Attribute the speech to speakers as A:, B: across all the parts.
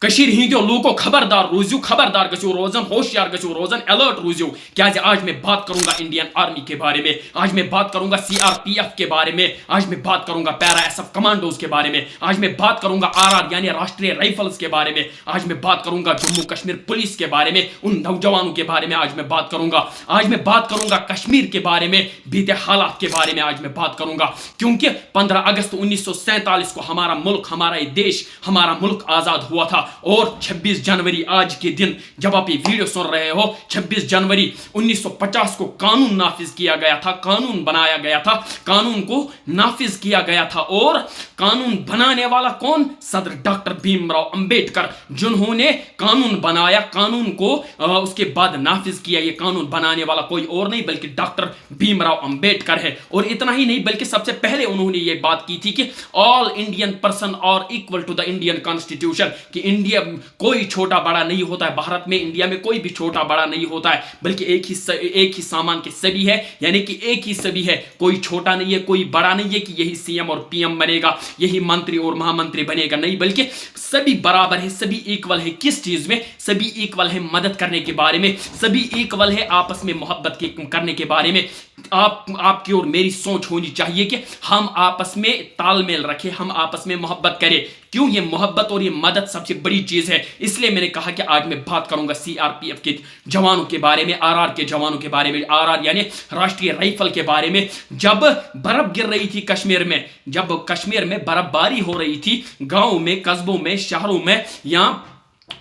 A: کشیر ہندیو لوگوں خبردار روزیو، خبردار گژھو روزن، ہوشیار گژھو روزن، الرٹ روزیو، کیازِ آج میں بات کروں گا انڈین آرمی کے بارے میں، آج میں بات کروں گا CRPF کے بارے میں، آج میں بات کروں گا پیرا SF کمانڈوز کے بارے میں، آج میں بات کروں گا RR یعنی راشٹریہ رائفلز کے بارے میں، آج میں بات کروں گا جموں کشمیر پولیس کے بارے میں، ان نوجوانوں کے بارے میں آج میں بات کروں گا، آج میں بات کروں گا کشمیر کے بارے میں، بیتے حالات کے بارے میں آج میں بات کروں گا، کیونکہ 15 اگست 1947 کو ہمارا ملک، ہمارا یہ دیش، ہمارا ملک آزاد ہوا تھا، اور 26 جنوری آج کے دن جب آپ یہ ویڈیو سن رہے ہو، 26 جنوری 1950 کو قانون نافذ کیا گیا تھا، قانون بنایا گیا تھا، قانون کو نافذ کیا گیا تھا، اور قانون بنانے والا کون؟ صدر ڈاکٹر بھیم راؤ امبیڈکر، جنہوں نے قانون بنایا، قانون کو اس کے بعد نافذ کیا۔ یہ قانون بنانے والا کوئی اور نہیں بلکہ ڈاکٹر بھیم راؤ امبیڈکر ہے، اور اتنا ہی نہیں بلکہ سب سے پہلے انہوں نے یہ بات کی تھی کہ all Indian person are equal to the Indian constitution, کہ انڈیا کوئی چھوٹا بڑا نہیں ہوتا ہے، بھارت میں، انڈیا میں کوئی بھی چھوٹا بڑا نہیں ہوتا ہے، بلکہ ایک ہی سامان کے سبھی ہے، یعنی کہ ایک ہی سبھی ہے، کوئی چھوٹا نہیں ہے، کوئی بڑا نہیں ہے کہ یہی CM اور PM بنے گا، یہی منتری اور مہا منتری بنے گا، نہیں، بلکہ سبھی برابر ہے، سبھی ایکول ہے۔ کس چیز میں؟ سبھی ایکول ہے مدد کرنے کے بارے میں، سبھی ایکول ہے آپس میں محبت کرنے کے بارے میں۔ آپ کی اور میری سوچ ہونی چاہیے کہ ہم آپس میں تال میل رکھیں، ہم آپس میں محبت کریں۔ کیوں؟ یہ محبت اور یہ مدد سب سے بڑی چیز ہے، اس لیے میں نے کہا کہ آج میں بات کروں گا CRPF کے جوانوں کے بارے میں، RR کے جوانوں کے بارے میں، RR یعنی راشٹریہ رائفل کے بارے میں۔ جب برف گر رہی تھی کشمیر میں، جب کشمیر میں برف باری ہو رہی تھی، گاؤں میں، قصبوں میں، شہروں میں، یا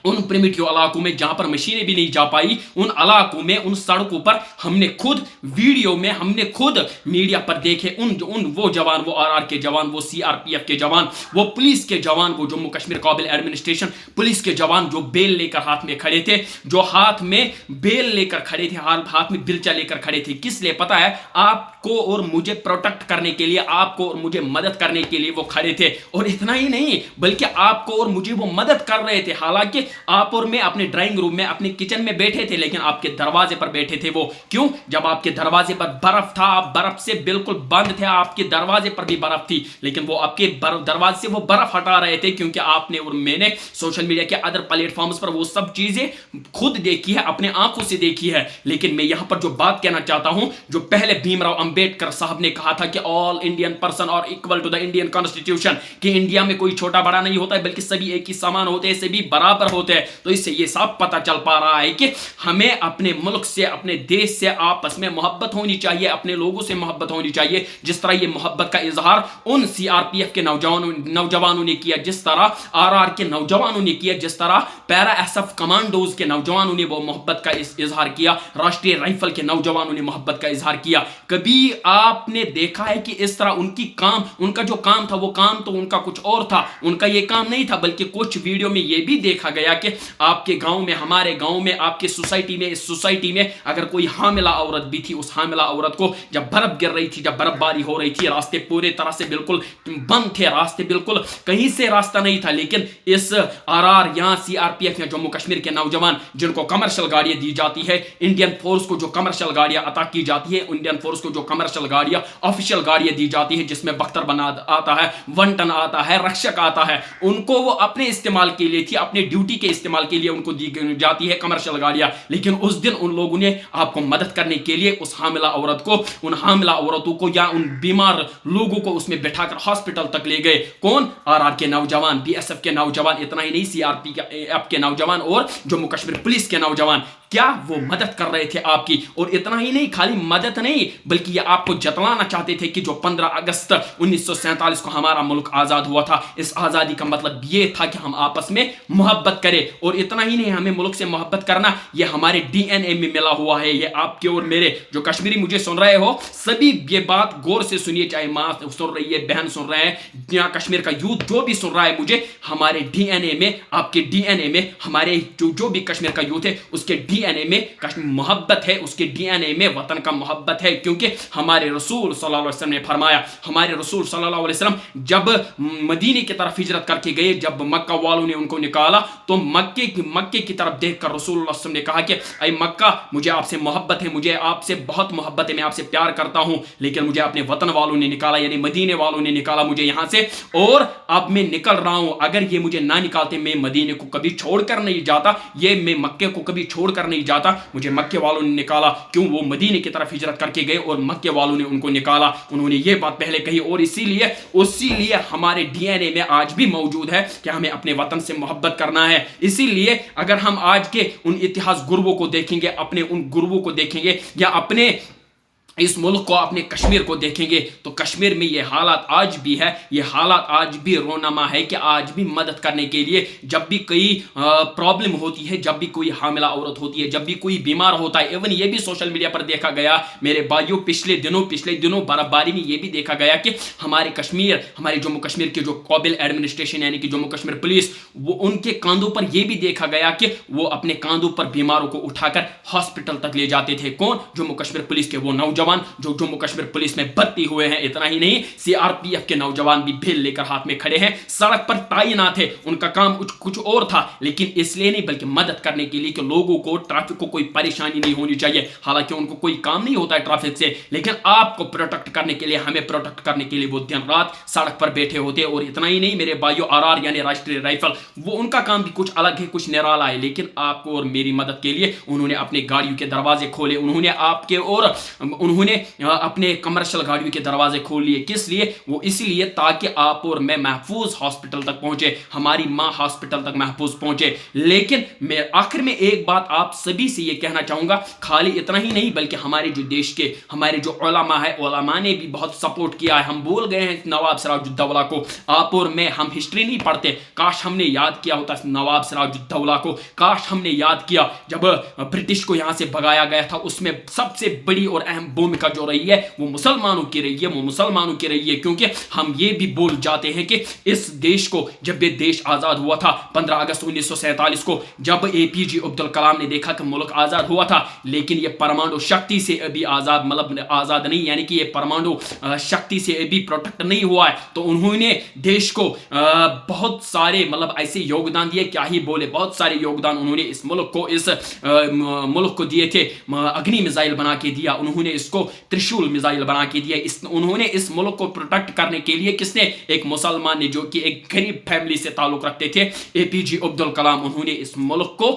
A: ان پریمیٹیو علاقوں میں جہاں پر مشینیں بھی نہیں جا پائی، ان علاقوں میں، ان سڑکوں پر ہم نے خود ویڈیو میں، ہم نے خود میڈیا پر دیکھے وہ جوان، وہ RR کے جوان، وہ CRPF کے جوان، وہ پولیس کے جوان، وہ جموں کشمیر قابل ایڈمنسٹریشن پولیس کے جوان، جو بیل لے کر ہاتھ میں کھڑے تھے، جو ہاتھ میں بیل لے کر کھڑے تھے، ہاتھ میں بلچا لے کر کھڑے تھے۔ کس لیے پتا ہے؟ آپ کو اور مجھے پروٹیکٹ کرنے کے لیے، آپ کو اور مجھے مدد کرنے کے لیے وہ کھڑے تھے، اور اتنا ہی نہیں بلکہ آپ کو اور مجھے وہ مدد کر رہے تھے، حالانکہ آپ اور میں اپنے ڈرائنگ روم میں، اپنے کچن میں بیٹھے تھے، لیکن آپ کے دروازے پر بیٹھے تھے وہ۔ کیوں؟ جب آپ کے دروازے پر برف تھا، آپ برف سے بالکل بند تھے، آپ کے دروازے پر بھی برف تھی، لیکن وہ آپ کے دروازے سے وہ برف ہٹا رہے تھے، کیونکہ آپ نے اور میں نے سوشل میڈیا کے ادر پلیٹ فارمز پر وہ سب چیزیں خود دیکھی ہے، اپنے آنکھوں سے دیکھی ہے۔ لیکن میں یہاں پر جو بات کہنا چاہتا ہوں، جو پہلے بھیم راؤ امبیڈکر صاحب نے کہا تھا کہ all Indian person are equal to the Indian constitution, کہ انڈیا میں کوئی چھوٹا بڑا نہیں ہوتا ہے بلکہ سبھی ایک ہی سامان ہوتے ہیں، سبھی برابر ہوتے ہیں، تو اس سے یہ صاف پتہ چل پا رہا ہے کہ ہمیں اپنے ملک سے، اپنے دیش سے آپس میں محبت ہونی چاہیے، اپنے لوگوں سے محبت ہونی چاہیے، جس طرح یہ محبت کا اظہار ان CRPF کے نوجوانوں نے کیا، جس طرح RR کے نوجوانوں نے کیا، جس طرح پیرا SF کمانڈوز کے نوجوانوں نے وہ محبت کا اظہار کیا، راشٹریہ رائفل کے نوجوانوں نے محبت کا اظہار کیا۔ کبھی آپ نے دیکھا ہے کہ اس طرح ان کا جو کام تھا، وہ کام تو ان کا کچھ اور تھا، ان کا یہ کام نہیں تھا، بلکہ کچھ ویڈیو میں یہ بھی دیکھا گیا کہ آپ کے گاؤں میں، ہمارے گاؤں میں، آپ کے سوسائٹی میں، اس سوسائٹی میں اگر کوئی حاملہ عورت بھی تھی، اس حاملہ عورت کو جب برف گر رہی تھی، جب برف باری ہو رہی تھی، راستے پورے طرح سے بالکل بند تھے، راستے بالکل کہیں سے راستہ نہیں تھا، لیکن اس RR یا CRPF یا جموں کشمیر کے نوجوان، جن کو کمرشل گاڑیاں دی جاتی ہے، انڈین فورس کو جو کمرشل گاڑیاں عطا کی جاتی ہے، انڈین فورس کو جو کمرشل گاڑیاں، آفیشیل گاڑیاں دی جاتی ہے، جس میں بختر بنا آتا ہے، ونٹن آتا ہے، رکشک آتا ہے، ان کو وہ اپنے استعمال کے لیے تھی، اپنے ڈیوٹی کے استعمال کے لیے ان کو دی جاتی ہے کمرشل گاڑیاں، لیکن اس دن ان لوگوں نے آپ کو مدد کرنے کے لیے اس حاملہ عورت کو، ان حاملہ عورتوں کو یا ان بیمار لوگوں کو اس میں بٹھا کر ہاسپٹل تک لے گئے۔ کون؟ RR کے نوجوان، BSF کے نوجوان، اتنا ہی نہیں CRPF کے نوجوان اور جموں کشمیر پولیس کے نوجوان، کیا وہ مدد کر رہے تھے آپ کی؟ اور اتنا ہی نہیں، خالی مدد نہیں بلکہ یہ آپ کو جتلانا چاہتے تھے کہ جو 15 اگست 1947 کو ہمارا ملک آزاد ہوا تھا، اس آزادی کا مطلب یہ تھا کہ ہم آپس میں محبت کریں، اور اتنا ہی نہیں، ہمیں ملک سے محبت کرنا یہ ہمارے DNA میں ملا ہوا ہے۔ یہ آپ کے اور میرے جو کشمیری مجھے سن رہے ہو، سبھی یہ بات غور سے سنیے، چاہے ماں سن رہی ہے، بہن سن رہے ہیں، یا کشمیر کا یوتھ جو بھی سن رہا ہے مجھے، ہمارے DNA میں، آپ کے DNA میں، ہمارے جو بھی کشمیر کا یوتھ ہے، اس کے DNA میں محبت ہے، اس کے DNA میں وطن کا محبت ہے، کیونکہ हमारे रसूल सल्लल्लाहु अलैहि वसल्लम ने फरमाया, हमारे रसूल सल्लल्लाहु अलैहि वसल्लम जब मदीने की तरफ हिजरत करके गए, जब मक्का वालों ने उनको निकाला, तो मक्के की तरफ देखकर रसूल सल्लल्लाहु अलैहि वसल्लम ने कहा कि ऐ मक्का, मुझे आपसे मोहब्बत है, मुझे आपसे बहुत मोहब्बत है, मैं आपसे प्यार करता हूं, लेकिन मुझे अपने वतन वालों ने निकाला, यानी मदीने वालों ने निकाला मुझे यहां से, और अब मैं निकल रहा हूं। अगर ये मुझे ना निकालते, मैं मदीने को कभी छोड़कर नहीं जाता, ये मैं मक्के को कभी छोड़कर नहीं जाता, मुझे मक्के वालों ने निकाला। क्यों? वो मदीने की तरफ हिजरत करके गए और मक्के वालों ने उनको निकाला। उन्होंने ये बात पहले कही, और इसीलिए हमारे डीएनए में आज भी मौजूद है कि हमें अपने वतन से मोहब्बत करना है। इसीलिए अगर हम आज के उन इतिहास गुरुओं को देखेंगे, अपने उन गुरुओं को देखेंगे, या अपने इस मुल्क को, अपने कश्मीर को देखेंगे, तो कश्मीर में ये हालात आज भी है, ये हालात आज भी रोनामा है कि आज भी मदद करने के लिए जब भी कोई प्रॉब्लम होती है, जब भी कोई हामिला औरत होती है, जब भी कोई बीमार होता है, इवन ये भी सोशल मीडिया पर देखा गया मेरे भाइयों, पिछले दिनों बर्फबारी में ये भी देखा गया कि हमारे जम्मू कश्मीर के जो काबिल एडमिनिस्ट्रेशन यानी कि जम्मू कश्मीर पुलिस, वो उनके कांधों पर यह भी देखा गया कि वो अपने कांधों पर बीमारों को उठाकर हॉस्पिटल तक ले जाते थे। कौन? जम्मू कश्मीर पुलिस के वो नौजवान जो जम्मू कश्मीर पुलिस में भर्ती हुए हैं। इतना ही नहीं, सीआरपीएफ के नौजवान भी भेल लेकर हाथ में खड़े हैं, सड़क पर तैनात थे। उनका काम कुछ और था, लेकिन इसलिए नहीं बल्कि मदद करने के लिए कि लोगों को, ट्रैफिक को कोई परेशानी नहीं होनी चाहिए। हालांकि उनको कोई काम नहीं होता है ट्रैफिक से, लेकिन आपको प्रोटेक्ट करने के लिए, हमें प्रोटेक्ट करने के लिए वो दिन रात सड़क पर बैठे होते। और इतना ही नहीं मेरे भाइयों, आरआर यानी राष्ट्रीय राइफल, वो उनका काम भी कुछ अलग है, कुछ निराला है, लेकिन आपको और मेरी मदद के लिए उन्होंने अपने गाड़ियों के दरवाजे खोले, उन्होंने अपने कमर्शियल गाड़ियों के दरवाजे खोल लिए। किस लिए? वो इसीलिए ताकि आप और मैं महफूज हॉस्पिटल तक पहुंचे, हमारी मां हॉस्पिटल तक महफूज पहुंचे। लेकिन मैं आखिर में एक बात आप सभी से ये कहना चाहूंगा, खाली इतना ही नहीं बल्कि हमारे जो देश के, हमारे जो उलमा है, उलमा ने भी बहुत सपोर्ट किया है। हम भूल गए हैं नवाब सिराजुद्दौला को, आप और मैं, हम हिस्ट्री नहीं पढ़ते। काश हमने याद किया होता नवाब सिराजुद्दौला को, काश हमने याद किया जब ब्रिटिश को यहां से भगाया गया था। उसमें सबसे बड़ी और अहम भूमिका जो रही है वो मुसलमानों की रही है, क्योंकि हम ये भी भूल जाते हैं कि इस देश को, जब ये देश आजाद हुआ था 15 अगस्त 1947 को, जब एपीजे अब्दुल कलाम ने देखा कि मुल्क आजाद हुआ था, लेकिन ये परमाणु शक्ति से अभी आजाद, मतलब आजाद नहीं, यानी कि ये परमाणु शक्ति से अभी प्रोटेक्ट नहीं हुआ है, तो उन्होंने देश को बहुत सारे मतलब ऐसे योगदान दिए, क्या ही बोले, बहुत सारे योगदान उन्होंने इस मुल्क को दिए थे। अग्नि मिसाइल बना के दिया उन्होंने, इसको त्रिशूल मिसाइल बना के दिया। उन्होंने इस मुल्क को प्रोटेक्ट करने के लिए, किसने? एक मुसलमान ने, जो कि एक गरीब फैमिली से ताल्लुक रखते थे, एपीजे अब्दुल कलाम। उन्होंने इस मुल्क को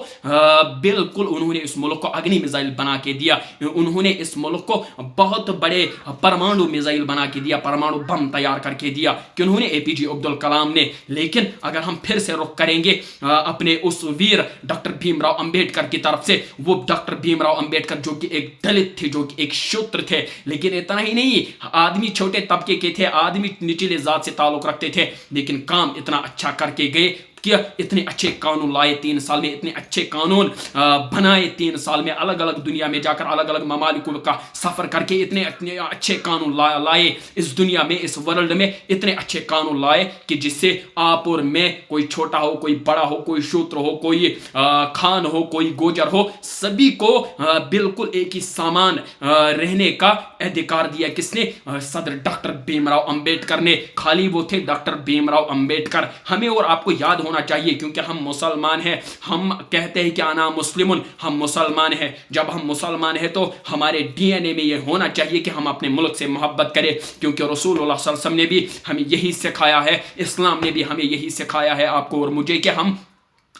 A: उन्होंने इस मुल्क को अग्नि मिसाइल बना के दिया, उन्होंने इस मुल्क को बहुत बड़े परमाणु मिसाइल बना के दिया, परमाणु बम तैयार करके दिया कि उन्होंने, एपीजे अब्दुल कलाम ने। लेकिन अगर हम फिर से रुख करेंगे अपने उस वीर डॉक्टर भीमराव अंबेडकर की तरफ से, वो डॉक्टर भीमराव अंबेडकर जो कि एक दलित थे, जो कि एक शूद्र थे, लेकिन इतना ही नहीं, आदमी छोटे तबके के थे, आदमी निचले जात से ताल्लुक रखते थे, लेकिन काम इतना अच्छा करके गए कि इतने अच्छे कानून लाए 3 साल में, इतने अच्छे कानून बनाए 3 साल में, अलग अलग दुनिया में जाकर, अलग अलग ममालिकों का सफर करके इतने अच्छे कानून लाए इस दुनिया में, इस वर्ल्ड में इतने अच्छे कानून लाए कि जिससे आप और मैं, कोई छोटा हो, कोई बड़ा हो, कोई शूद्र हो, कोई खान हो, कोई गोजर हो, सभी को बिल्कुल एक ही समान रहने का अधिकार दिया। किसने? सदर डॉक्टर भीमराव अंबेडकर ने। खाली वो थे डॉक्टर भीमराव अंबेडकर। हमें और आपको याद होना चाहिए, क्योंकि हम मुसलमान हैं, हम कहते हैं कि आना मुस्लिमुन, हम मुसलमान हैं। जब हम मुसलमान हैं तो हमारे डीएनए में ये होना चाहिए कि हम अपने मुल्क से मोहब्बत करें, क्योंकि रसूलुल्लाह सल्लल्लाहु अलैहि वसल्लम ने भी हमें यही सिखाया है, इस्लाम ने भी हमें यही सिखाया है, आपको और मुझे, कि हम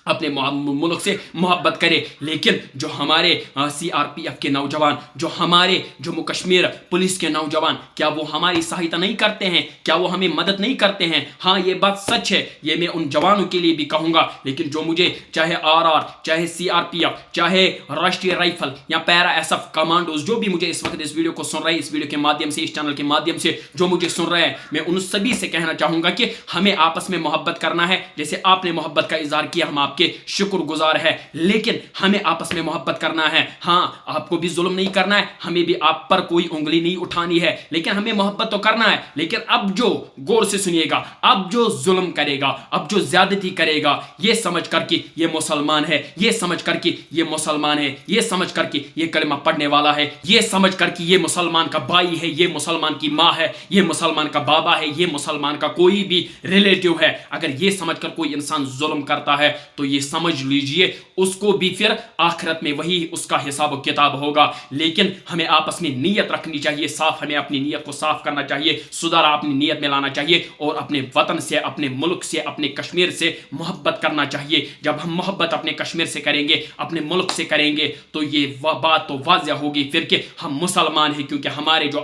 A: अपने मुल्क से मोहब्बत करें। लेकिन जो हमारे सीआरपीएफ के नौजवान, जो हमारे जम्मू कश्मीर पुलिस के नौजवान, क्या वो हमारी सहायता नहीं करते हैं? क्या वो हमें मदद नहीं करते हैं? हाँ, ये बात सच है, ये मैं उन जवानों के लिए भी कहूंगा। लेकिन जो मुझे, चाहे आरआर, चाहे सीआरपीएफ, चाहे राष्ट्रीय राइफल या पैरा एसएफ कमांडोज, जो भी मुझे इस वक्त इस वीडियो को सुन रहे हैं, इस वीडियो के माध्यम से, इस चैनल के माध्यम से जो मुझे सुन रहे हैं, मैं उन सभी से कहना चाहूंगा कि हमें आपस में मोहब्बत करना है। जैसे आपने मोहब्बत का इजहार किया, हम आपके शुक्रगुजार है, लेकिन हमें आपस में मोहब्बत करना है। हाँ, आपको भी जुल्म नहीं करना है, हमें भी आप पर कोई उंगली नहीं उठानी है, लेकिन हमें मोहब्बत तो करना है। लेकिन अब जो, गौर से सुनिएगा, अब जो जुल्म करेगा, अब जो ज्यादती करेगा, ये समझ कर कि ये मुसलमान है, ये समझ कर कि ये मुसलमान है, ये समझ कर कि ये कलमा पढ़ने वाला है, ये समझ कर कि ये मुसलमान का भाई है, ये मुसलमान की माँ है, ये मुसलमान का बाबा है, ये मुसलमान का कोई भी रिलेटिव है, अगर ये समझकर कोई इंसान जुल्म करता है तो ये समझ लीजिए उसको भी फिर आखिरत में वही उसका हिसाब किताब होगा। लेकिन हमें आपस में नीयत रखनी चाहिए साफ, हमें अपनी नीयत को साफ करना चाहिए, सुधार अपनी नीयत में लाना चाहिए और अपने वतन से, अपने मुल्क से, अपने कश्मीर से मोहब्बत करना चाहिए। जब हम मोहब्बत अपने कश्मीर से करेंगे, अपने मुल्क से करेंगे, तो ये बात तो वाज़ह होगी फिर कि हम मुसलमान हैं, क्योंकि हमारे जो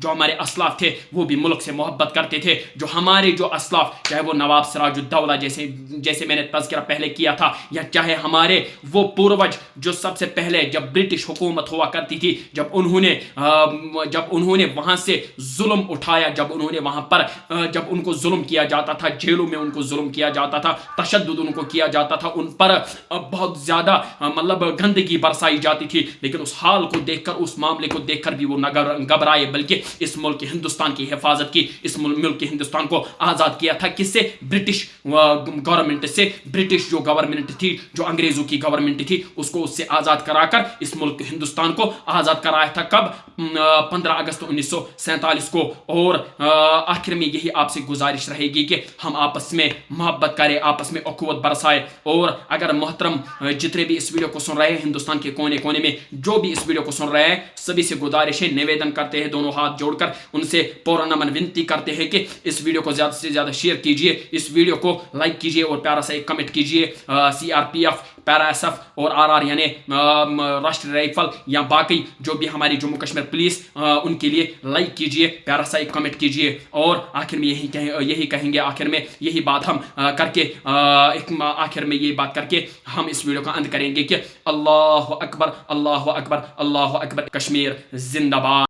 A: हमारे असलाफ थे वो भी मुल्क से मोहब्बत करते थे। जो हमारे जो असलाफ, चाहे वो नवाब सिराजुद्दौला जैसे मैंने तज़किरा पहले किया था, या चाहे हमारे वो पूर्वज जो सबसे पहले जब ब्रिटिश हुकूमत हुआ करती थी, जब उन्होंने वहाँ से जुल्म उठाया, जब उन्होंने वहाँ पर जब उनको जुल्म किया जाता था, जेलों में उनको जुल्म किया जाता था, तशद्दुद उनको किया जाता था, उन पर बहुत ज़्यादा मतलब गंदगी बरसाई जाती थी, लेकिन उस हाल को देखकर, उस मामले को देखकर भी वो न घबराए, बल्कि इस मुल्क हिंदुस्तान की हिफाजत की, इस मुल्क के हिंदुस्तान को आज़ाद किया था। किससे? ब्रिटिश गवर्नमेंट से। ब्रिटिश जो गवर्नमेंट थी, जो अंग्रेज़ों की गवर्नमेंट थी, उसको उससे आज़ाद कराकर इस मुल्क हिंदुस्तान को आज़ाद कराया था। कब? 15 अगस्त 1947 को। और आखिर में यही आपसे गुजारिश रहेगी कि हम आपस में मोहब्बत करें, आपस में अखुवत बरसाए। और अगर मोहतरम जितने भी इस वीडियो को सुन रहे हैं, हिंदुस्तान के कोने कोने में जो भी इस वीडियो को सुन रहे हैं, सभी से गुजारिश है, निवेदन करते हैं, दोनों हाथ जोड़कर उनसे पुरअमन विनती करते हैं कि इस वीडियो को ज़्यादा से ज़्यादा शेयर कीजिए, इस वीडियो को लाइक कीजिए और प्यारा सा एक कमेंट कीजिए। CRPF, पैरा SF और RR यानी राष्ट्रीय राइफल या बाकी जो भी हमारी जम्मू कश्मीर पुलिस, उनके लिए लाइक कीजिए, प्यारा सा एक कमेंट कीजिए। और आखिर में यही कहेंगे, आखिर में यही बात हम आखिर में यही बात करके हम इस वीडियो का अंत करेंगे कि अल्लाह अकबर, अल्लाह अकबर, अल्लाह अकबर, कश्मीर जिंदाबाद।